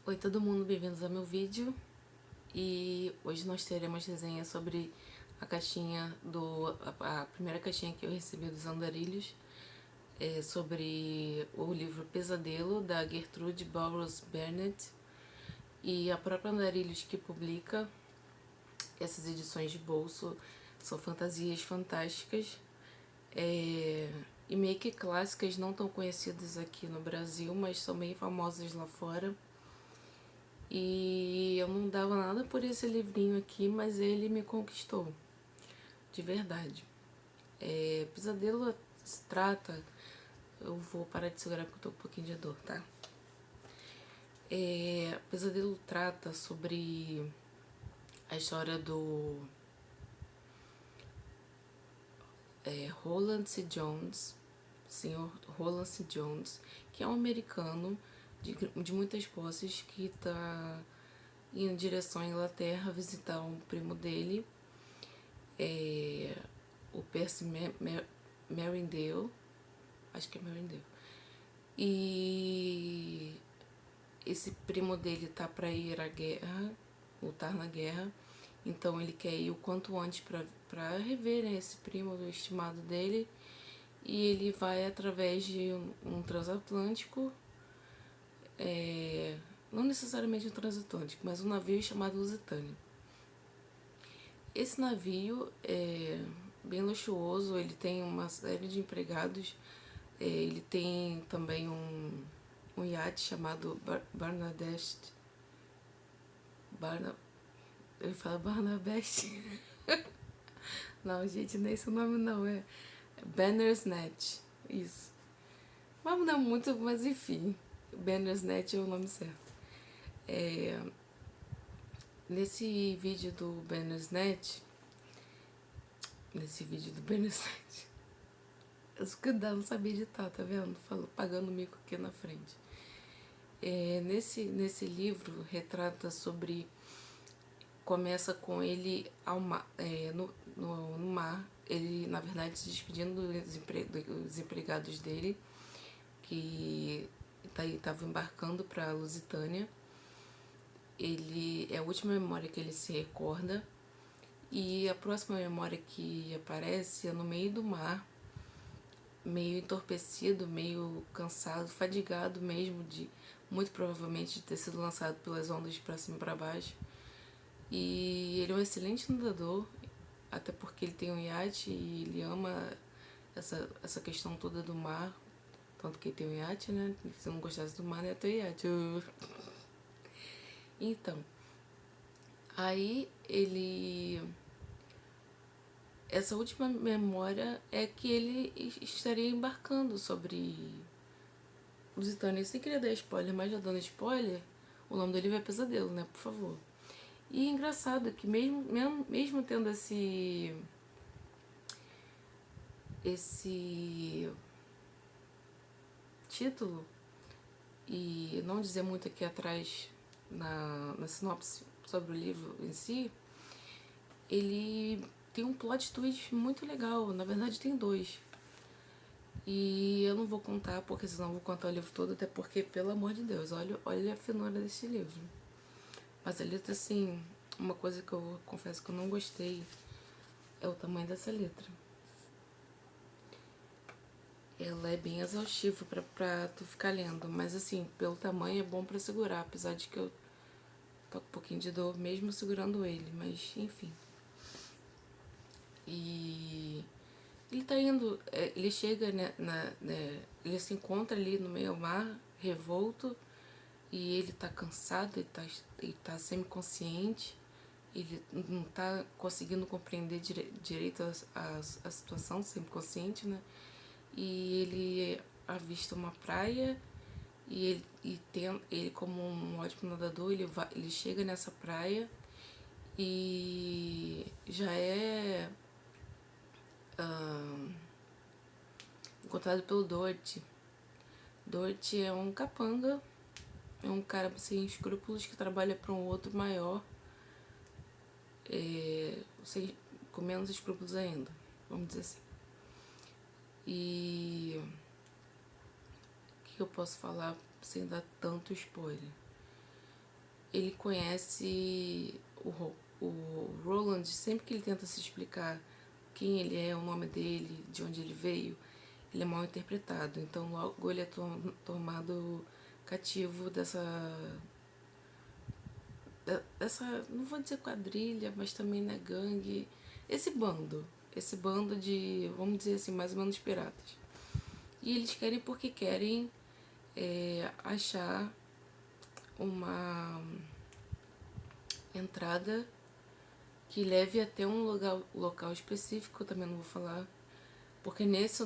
Oi todo mundo, bem-vindos ao meu vídeo. E hoje nós teremos resenha sobre a caixinha a primeira caixinha que eu recebi dos Andarilhos, sobre o livro Pesadelo, da Gertrude Burroughs Burnett, e a própria Andarilhos que publica essas edições de bolso. São fantasias fantásticas, e meio que clássicas, não tão conhecidas aqui no Brasil, mas são bem famosas lá fora. E eu não dava nada por esse livrinho aqui, mas ele me conquistou, de verdade. Pesadelo se trata... Eu vou parar de segurar porque eu tô com um pouquinho de dor, tá? Pesadelo trata sobre a história do Roland C. Jones, senhor Roland C. Jones, que é um americano de muitas posses que tá indo em direção à Inglaterra visitar um primo dele, o Percy Merindale, acho que é Merindale. E esse primo dele tá para ir à guerra, lutar na guerra, então ele quer ir o quanto antes para rever, né, esse primo do estimado dele. E ele vai através de um transatlântico, não necessariamente um transatlântico, mas um navio chamado Lusitânia. Esse navio é bem luxuoso, ele tem uma série de empregados, ele tem também um iate chamado Barnabeste. Eu falo Barnabeste. Não, gente, não é esse o nome não, é Bandersnatch, isso. Mas não muito, mas enfim, Bandersnatch é o nome certo. Nesse vídeo do Bandersnatch, eu não sabia editar, tá vendo? Pagando mico aqui na frente. Nesse livro retrata sobre... Começa com ele no mar, ele na verdade se despedindo dos empregados dele, que estavam embarcando para Lusitânia. É a última memória que ele se recorda, e a próxima memória que aparece é no meio do mar, meio entorpecido, meio cansado, fadigado mesmo, muito provavelmente de ter sido lançado pelas ondas para cima e para baixo. E ele é um excelente nadador, até porque ele tem um iate e ele ama essa questão toda do mar. Tanto que ele tem um iate, né? Se eu não gostasse do mar, não ia ter iate. Então, aí ele... Essa última memória é que ele estaria embarcando sobre Lusitânia. Sem querer dar spoiler, mas já dando spoiler, o nome do livro é Pesadelo, né? Por favor. E é engraçado que mesmo tendo esse título, e não dizer muito aqui atrás na sinopse sobre o livro em si, ele tem um plot twist muito legal. Na verdade tem dois. E eu não vou contar, porque senão eu vou contar o livro todo, até porque, pelo amor de Deus, olha a finura desse livro. Mas a letra, assim, uma coisa que eu confesso que eu não gostei é o tamanho dessa letra. Ela é bem exaustiva pra tu ficar lendo, mas assim, pelo tamanho é bom pra segurar, apesar de que eu tô com um pouquinho de dor mesmo segurando ele, mas enfim. E ele tá indo, ele chega, né, ele se encontra ali no meio do mar, revolto, e ele tá cansado, ele tá semi-consciente, ele não tá conseguindo compreender direito a situação, semi-consciente, né? E ele avista uma praia, e ele como um ótimo nadador, ele chega nessa praia e já é encontrado pelo Doherty. Doherty é um capanga, é um cara sem escrúpulos que trabalha para um outro maior, com menos escrúpulos ainda, vamos dizer assim. E o que eu posso falar sem dar tanto spoiler? ele conhece o Roland. Sempre que ele tenta se explicar quem ele é, o nome dele, de onde ele veio, ele é mal interpretado. Então logo ele é tomado cativo dessa, não vou dizer quadrilha, mas também né, gangue, esse bando de, vamos dizer assim, mais ou menos piratas. E eles querem porque querem achar uma entrada que leve até um local específico, eu também não vou falar, porque nesse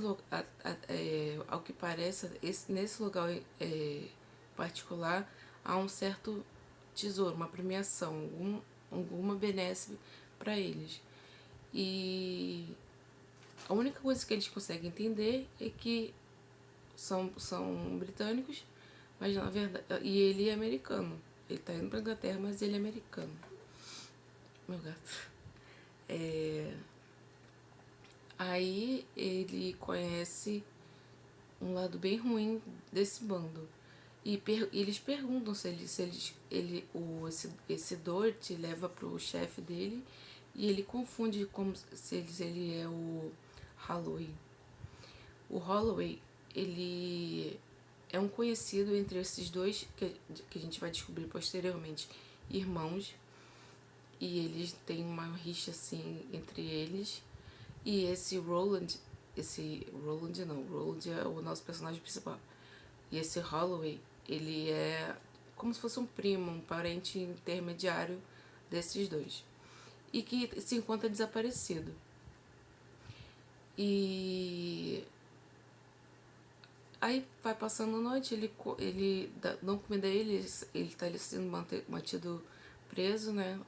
ao que parece, nesse lugar particular, há um certo tesouro, uma premiação, alguma benesse para eles. E a única coisa que eles conseguem entender é que são britânicos, mas na verdade. E ele é americano. Ele tá indo pra Inglaterra, mas ele é americano. Meu gato. Aí ele conhece um lado bem ruim desse bando. E eles perguntam se esse Dort leva pro chefe dele, e ele confunde como se ele é o Holloway. O Holloway, ele é um conhecido entre esses dois, que a gente vai descobrir posteriormente, irmãos, e eles têm uma rixa assim entre eles. E esse Roland é o nosso personagem principal. E esse Holloway, ele é como se fosse um primo, um parente intermediário desses dois. E que se encontra desaparecido. E aí vai passando a noite, ele dão comida a ele tá sendo mantido preso, né?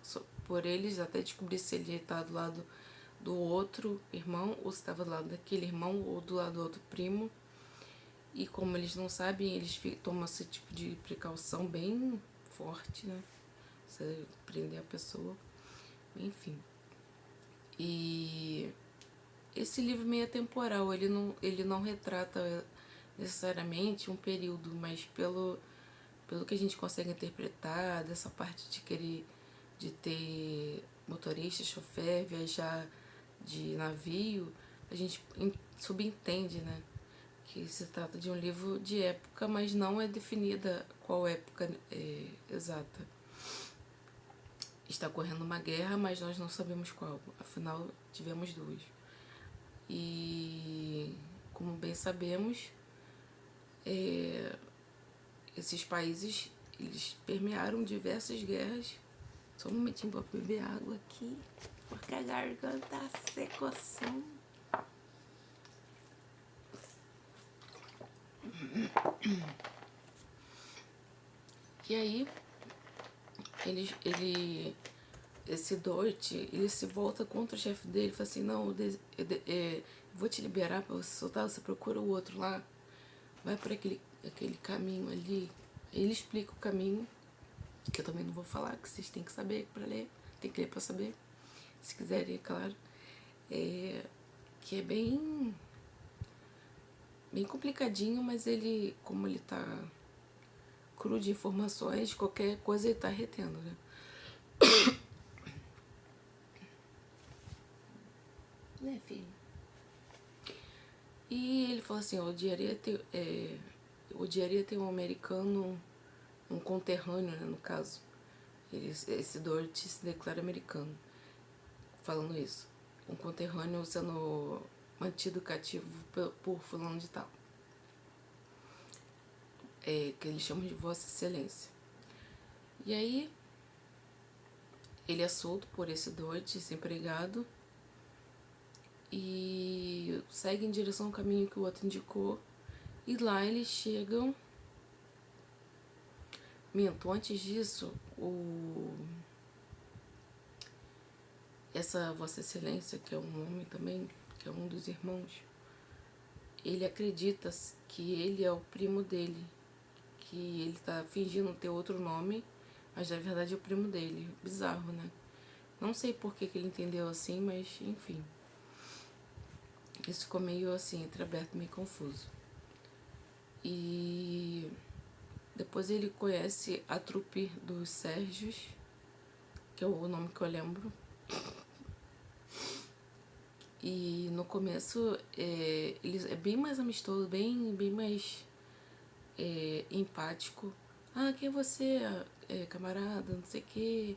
Por eles, até descobrir se ele tá do lado do outro irmão, ou se estava do lado daquele irmão, ou do lado do outro primo. E como eles não sabem, eles tomam esse tipo de precaução bem forte, né? Você prender a pessoa, enfim. E esse livro meio atemporal, ele não retrata necessariamente um período, mas pelo que a gente consegue interpretar, dessa parte de querer, de ter motorista, chofer, viajar de navio, a gente subentende, né, que se trata de um livro de época, mas não é definida qual época exata. Está correndo uma guerra, mas nós não sabemos qual, afinal tivemos duas. E como bem sabemos, esses países, eles permearam diversas guerras. Só um momentinho pra beber água aqui, porque a garganta tá secoção. E aí, esse Dort, ele se volta contra o chefe dele, fala assim, não, eu vou te liberar pra você soltar, você procura o outro lá, vai por aquele caminho ali. Ele explica o caminho, que eu também não vou falar, que vocês têm que saber pra ler, tem que ler pra saber, se quiserem, é claro. Que é bem complicadinho, mas ele, como ele tá cru de informações, qualquer coisa ele tá retendo, né? Né, filho? E ele falou assim, eu odiaria ter um americano, um conterrâneo, né, no caso. Esse Dort se declara americano, falando isso. Um conterrâneo sendo mantido cativo por fulano de tal. Que eles chamam de Vossa Excelência. E aí, ele é solto por esse Dort, desempregado, e segue em direção ao caminho que o outro indicou. E lá eles chegam. Antes disso, essa Vossa Excelência, que é um homem também, que é um dos irmãos, ele acredita que ele é o primo dele, que ele tá fingindo ter outro nome, mas na verdade é o primo dele. Bizarro, né? Não sei por que ele entendeu assim, mas enfim. Isso ficou meio assim, entreaberto, meio confuso. E Depois ele conhece a trupe dos Sérgios, que é o nome que eu lembro. E no começo ele é bem mais amistoso, bem mais empático. Ah, quem é você, camarada? Não sei o quê.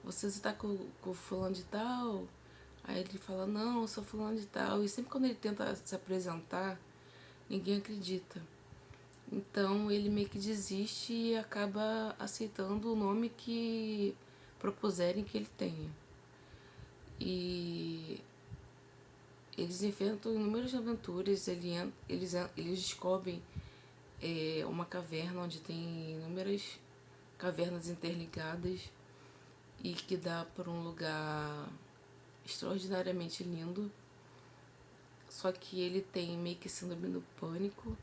Você está com fulano de tal? Aí ele fala, não, eu sou fulano de tal. E sempre quando ele tenta se apresentar, ninguém acredita. Então ele meio que desiste e acaba aceitando o nome que propuserem que ele tenha. E eles enfrentam inúmeras aventuras, eles descobrem uma caverna onde tem inúmeras cavernas interligadas e que dá para um lugar extraordinariamente lindo. Só que ele tem meio que síndrome do pânico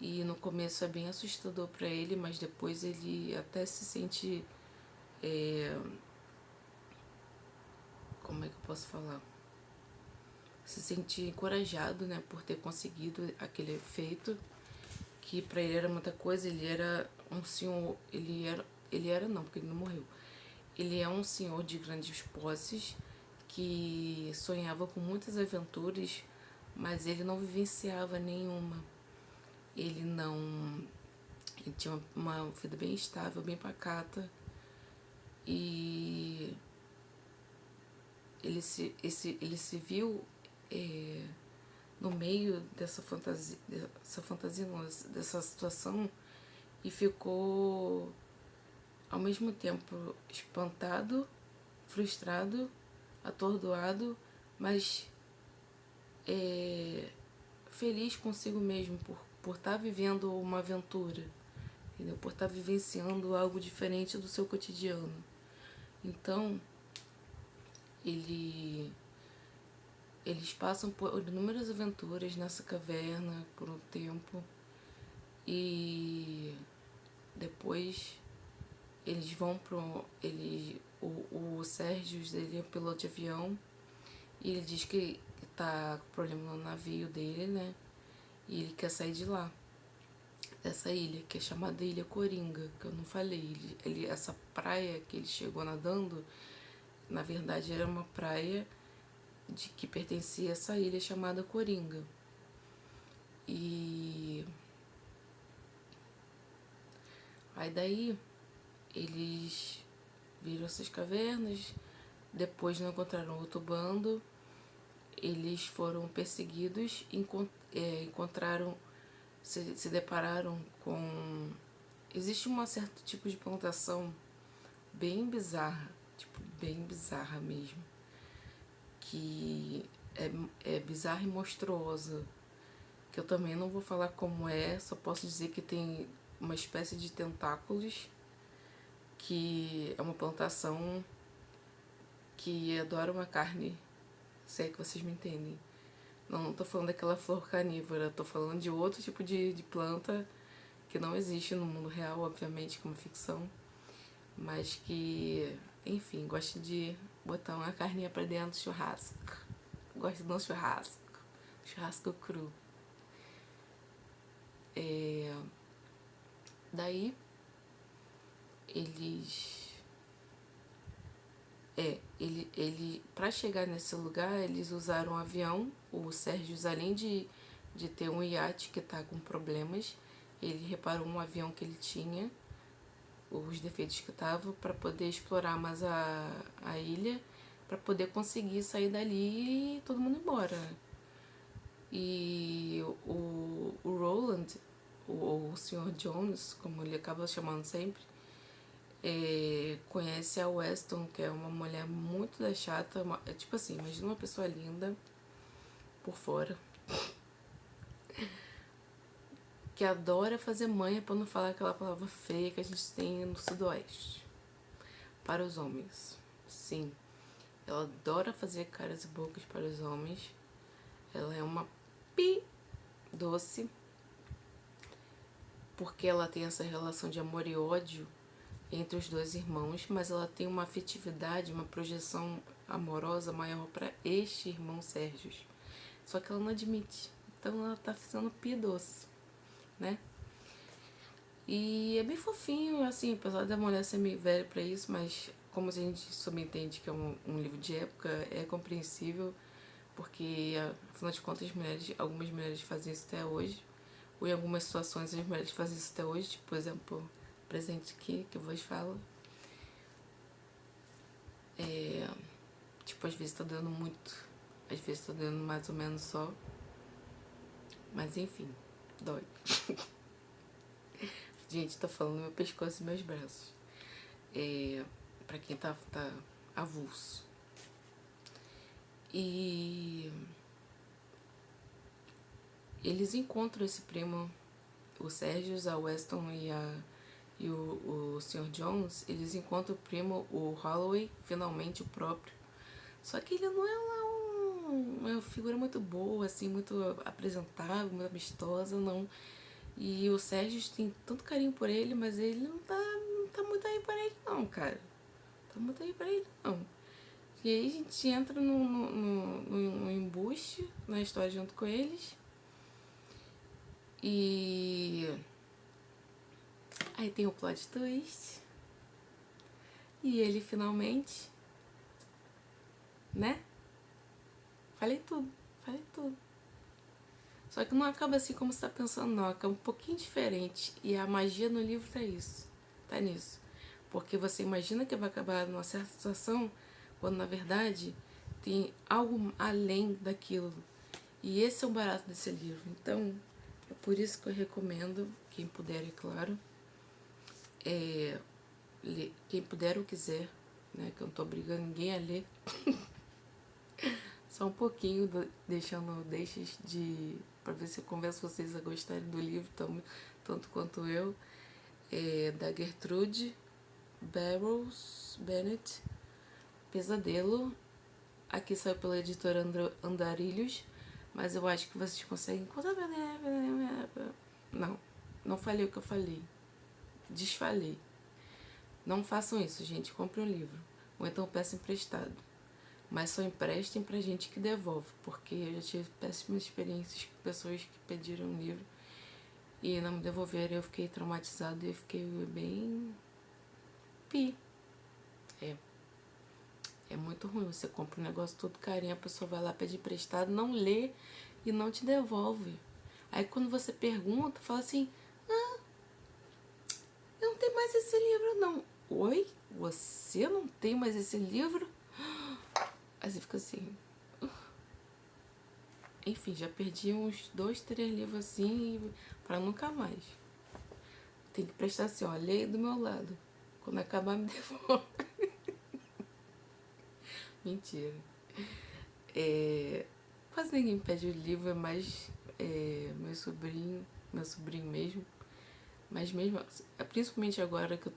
e no começo é bem assustador para ele, mas depois ele até se sente como é que eu posso falar? Se sente encorajado, né, por ter conseguido aquele feito, que para ele era muita coisa. Ele era um senhor, ele era não, porque ele não morreu. Ele é um senhor de grandes posses que sonhava com muitas aventuras, mas ele não vivenciava nenhuma. Ele não, ele tinha uma vida bem estável, bem pacata, e ele se viu no meio dessa fantasia não, dessa situação, e ficou ao mesmo tempo espantado, frustrado, atordoado, mas feliz consigo mesmo por estar vivendo uma aventura, entendeu? Por estar vivenciando algo diferente do seu cotidiano. Então, eles passam por inúmeras aventuras nessa caverna por um tempo e depois eles vão pro o Sérgio, ele é piloto de avião, e ele diz que tá com problema no navio dele, né? E ele quer sair de lá, dessa ilha, que é chamada Ilha Coringa, que eu não falei. Essa praia que ele chegou nadando, na verdade era uma praia de que pertencia a essa ilha chamada Coringa. E aí daí eles viram essas cavernas, depois não encontraram outro bando, eles foram perseguidos, encontraram, se depararam com... Existe um certo tipo de plantação bem bizarra, tipo, bem bizarra mesmo, que é bizarra e monstruosa, que eu também não vou falar como é, só posso dizer que tem uma espécie de tentáculos, que é uma plantação que adora uma carne, se é que vocês me entendem. Não tô falando daquela flor carnívora, tô falando de outro tipo de planta que não existe no mundo real, obviamente, como ficção, mas que, enfim, gosta de botar uma carninha pra dentro do churrasco. Gosta de um churrasco cru. Daí, para chegar nesse lugar, eles usaram um avião. O Sérgio, além de ter um iate que tá com problemas, ele reparou um avião que ele tinha, os defeitos que estavam, para poder explorar mais a ilha, para poder conseguir sair dali e todo mundo ir embora. E o Roland, o Sr. Jones, como ele acaba chamando sempre, conhece a Weston, que é uma mulher muito da chata, tipo assim, imagina uma pessoa linda por fora, que adora fazer manha, para não falar aquela palavra feia que a gente tem no sudoeste, para os homens. Sim, ela adora fazer caras e bocas para os homens. Ela é uma pi doce, porque ela tem essa relação de amor e ódio entre os dois irmãos, mas ela tem uma afetividade, uma projeção amorosa maior para este irmão Sérgio. Só que ela não admite. Então ela tá sendo pi doce, né? E é bem fofinho, assim, apesar da mulher ser meio velha pra isso, mas como a gente subentende que é um livro de época, é compreensível, porque afinal de contas algumas mulheres fazem isso até hoje, ou em algumas situações as mulheres fazem isso até hoje, tipo, por exemplo, presente aqui, que eu vos falo. Tipo, às vezes tá dando muito, às vezes tá dando mais ou menos só, mas enfim, dói. Gente, tá falando meu pescoço e meus braços. Pra quem tá avulso. E eles encontram esse primo, o Sérgio, a Weston e o Sr. Jones, eles encontram o primo, o Holloway, finalmente o próprio. Só que ele não é lá uma figura muito boa, assim, muito apresentável, muito amistosa, não. E o Sérgio tem tanto carinho por ele, mas ele não tá muito aí pra ele não, cara. Tá muito aí pra ele não. E aí a gente entra no embuste, na história junto com eles. E aí tem o plot twist. E ele finalmente, né? Falei tudo, falei tudo. Só que não acaba assim como você tá pensando, não. Acaba um pouquinho diferente. E a magia no livro tá isso. Tá nisso. Porque você imagina que vai acabar numa certa situação, quando na verdade tem algo além daquilo. E esse é o barato desse livro. Então, é por isso que eu recomendo, quem puder, é claro. Quem puder ou quiser, né? Que eu não tô obrigando ninguém a ler. Só um pouquinho, deixas de... pra ver se eu convenço vocês a gostarem do livro tanto quanto eu. Da Gertrude Burroughs Bennett, Pesadelo. Aqui saiu pela editora Andarilhos, mas eu acho que vocês conseguem encontrar. Não, não falei o que eu falei. Desfalei. Não façam isso, gente. Comprem um livro. Ou então peçam emprestado. Mas só emprestem pra gente que devolve, porque eu já tive péssimas experiências com pessoas que pediram um livro e não me devolveram. Eu fiquei traumatizada e eu fiquei bem... É. É muito ruim. Você compra um negócio todo carinho, a pessoa vai lá pedir emprestado, não lê e não te devolve. Aí quando você pergunta, fala assim: ah, eu não tenho mais esse livro não. Oi? Você não tem mais esse livro? Aí você fica assim... Enfim, já perdi uns 2, 3 livros assim pra nunca mais. Tem que prestar assim, ó, lê do meu lado. Quando acabar, me devolve. Mentira. Quase ninguém pede o livro, é mais meu sobrinho mesmo. Mas mesmo, principalmente agora que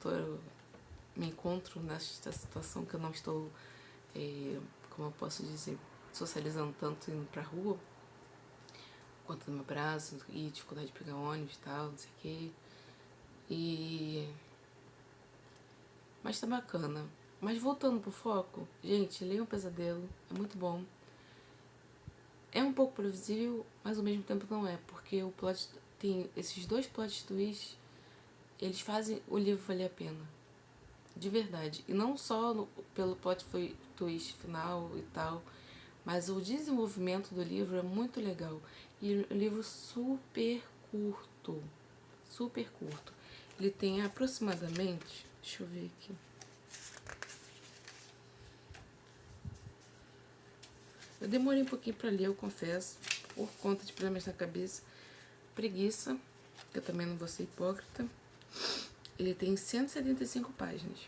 me encontro nessa situação que eu não estou, como eu posso dizer, socializando tanto indo pra rua, quanto no meu braço, e dificuldade de pegar ônibus e tal, não sei o quê. Mas tá bacana. Mas voltando pro foco, gente, leiam Pesadelo, é muito bom. É um pouco previsível, mas ao mesmo tempo não é, porque o plot tem esses 2 plot twists, eles fazem o livro valer a pena. De verdade. E não só pelo plot twist final e tal, mas o desenvolvimento do livro é muito legal. E o livro super curto. Super curto. Ele tem aproximadamente... Deixa eu ver aqui. Eu demorei um pouquinho pra ler, eu confesso. Por conta de problemas na cabeça. Preguiça. Que eu também não vou ser hipócrita. Ele tem 175 páginas.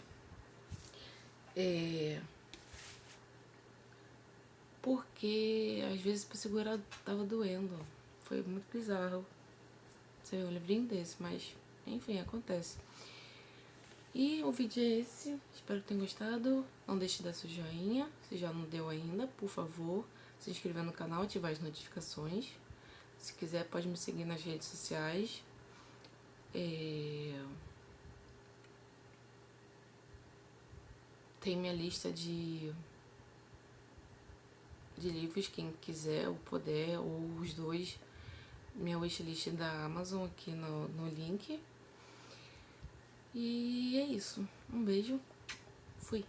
Porque às vezes pra segurar tava doendo. Foi muito bizarro. Você vê um livrinho desse, mas enfim, acontece. E o vídeo é esse. Espero que tenham gostado. Não deixe de dar seu joinha, se já não deu ainda, por favor. Se inscrever no canal, ativar as notificações. Se quiser, pode me seguir nas redes sociais. Tem minha lista de livros, quem quiser ou puder, ou os dois. Minha wishlist da Amazon aqui no link. E é isso. Um beijo. Fui.